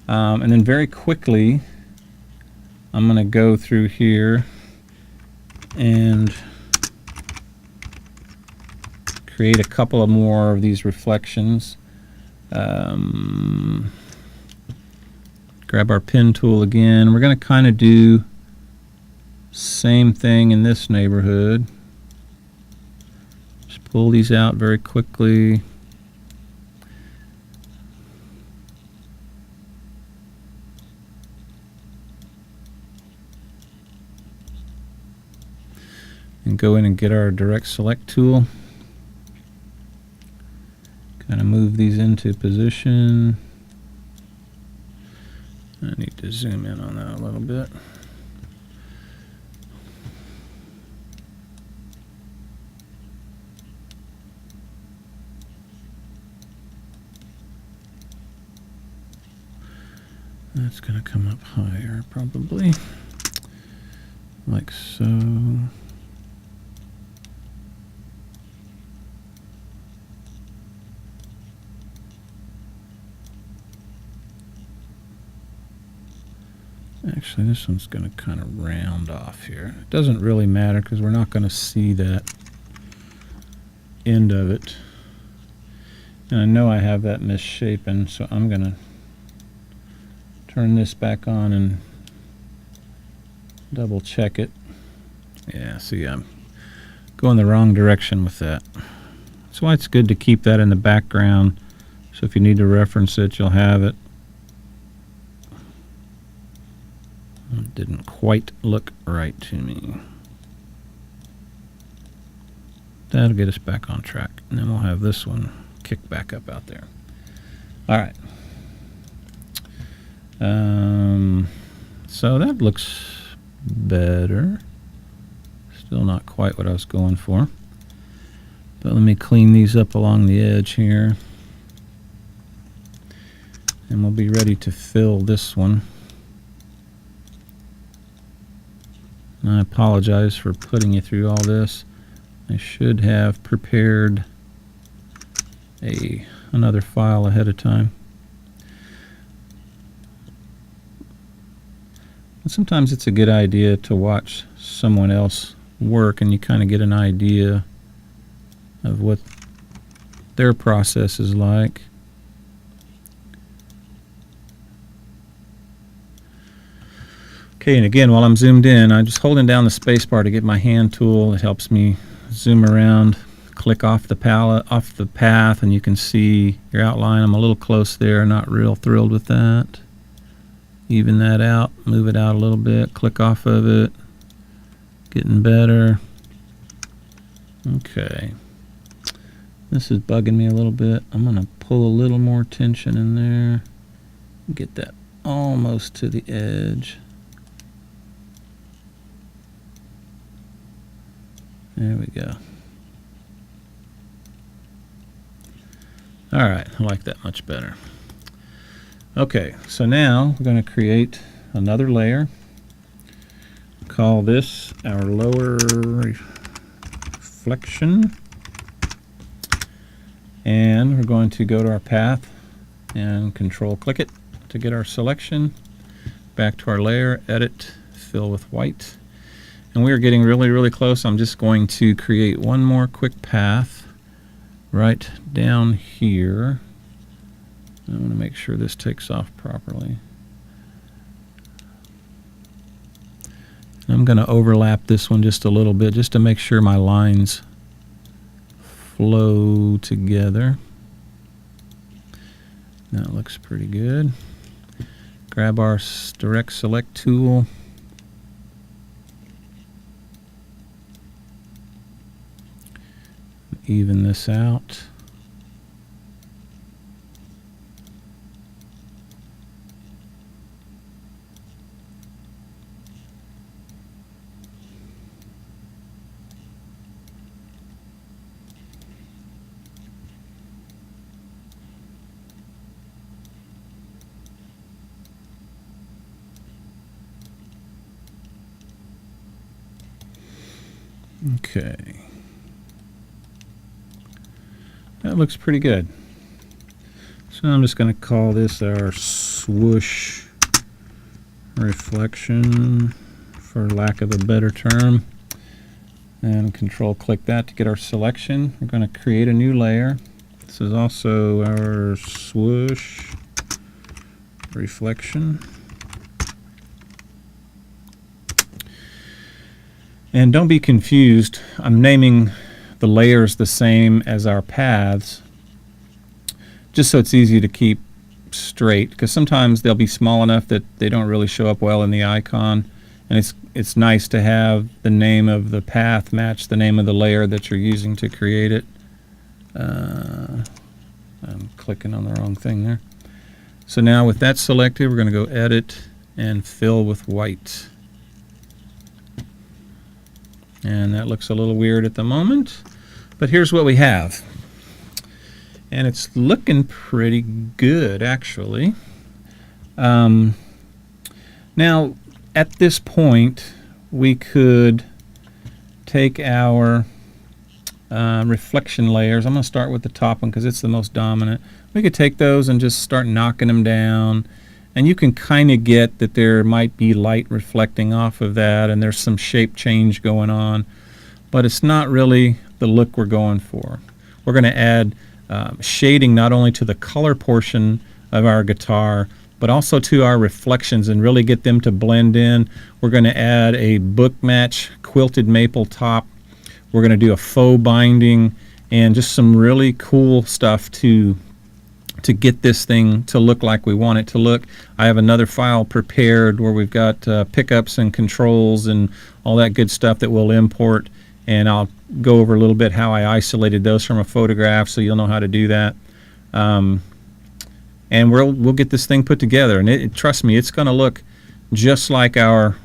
And then very quickly, I'm going to go through here and create a couple of more of these reflections. Grab our pen tool again. We're going to kind of do same thing in this neighborhood. Just pull these out very quickly. And go in and get our direct select tool. Kind of move these into position. I need to zoom in on that a little bit. That's going to come up higher, probably. Like so. Actually, this one's going to kind of round off here. It doesn't really matter because we're not going to see that end of it. And I know I have that misshapen, so I'm going to turn this back on and double check it. Yeah, see, I'm going the wrong direction with that. That's why it's good to keep that in the background, so if you need to reference it, you'll have it. It didn't quite look right to me. That'll get us back on track, and then we'll have this one kick back up out there. All right. So that looks better. Still not quite what I was going for. But let me clean these up along the edge here. And we'll be ready to fill this one. And I apologize for putting you through all this. I should have prepared another file ahead of time. And sometimes it's a good idea to watch someone else work and you kind of get an idea of what their process is like. Okay, and again, while I'm zoomed in, I'm just holding down the space bar to get my hand tool. It helps me zoom around, click off the palette, off the path, and you can see your outline. I'm a little close there, not real thrilled with that. Even that out, move it out a little bit, click off of it. Getting better. Okay. This is bugging me a little bit. I'm going to pull a little more tension in there. Get that almost to the edge. There we go. All right, I like that much better. Okay, so now we're going to create another layer. Call this our lower reflection. And we're going to go to our path and control click it to get our selection. Back to our layer, edit, fill with white. And we are getting really, really close. I'm just going to create one more quick path right down here. I want to make sure this takes off properly. I'm going to overlap this one just a little bit just to make sure my lines flow together. That looks pretty good. Grab our direct select tool. Even this out. Okay. That looks pretty good. So So I'm just going to call this our swoosh reflection, for lack of a better term, and control click that to get our selection. We're going to create a new layer. This is also our swoosh reflection. And don't be confused, I'm naming the layers the same as our paths, just so it's easy to keep straight, because sometimes they'll be small enough that they don't really show up well in the icon, and it's nice to have the name of the path match the name of the layer that you're using to create it. I'm clicking on the wrong thing there. So now with that selected, we're going to go edit and fill with white. And that looks a little weird at the moment, but here's what we have. And it's looking pretty good, actually. Now, at this point, we could take our reflection layers. I'm going to start with the top one because it's the most dominant. We could take those and just start knocking them down. And you can kind of get that there might be light reflecting off of that, and there's some shape change going on. But it's not really the look we're going for. We're going to add shading not only to the color portion of our guitar, but also to our reflections, and really get them to blend in. We're going to add a book match quilted maple top. We're going to do a faux binding and just some really cool stuff to get this thing to look like we want it to look. I have another file prepared where we've got pickups and controls and all that good stuff that we'll import, and I'll go over a little bit how I isolated those from a photograph, so you'll know how to do that. And we'll get this thing put together, and trust me, it's going to look just like our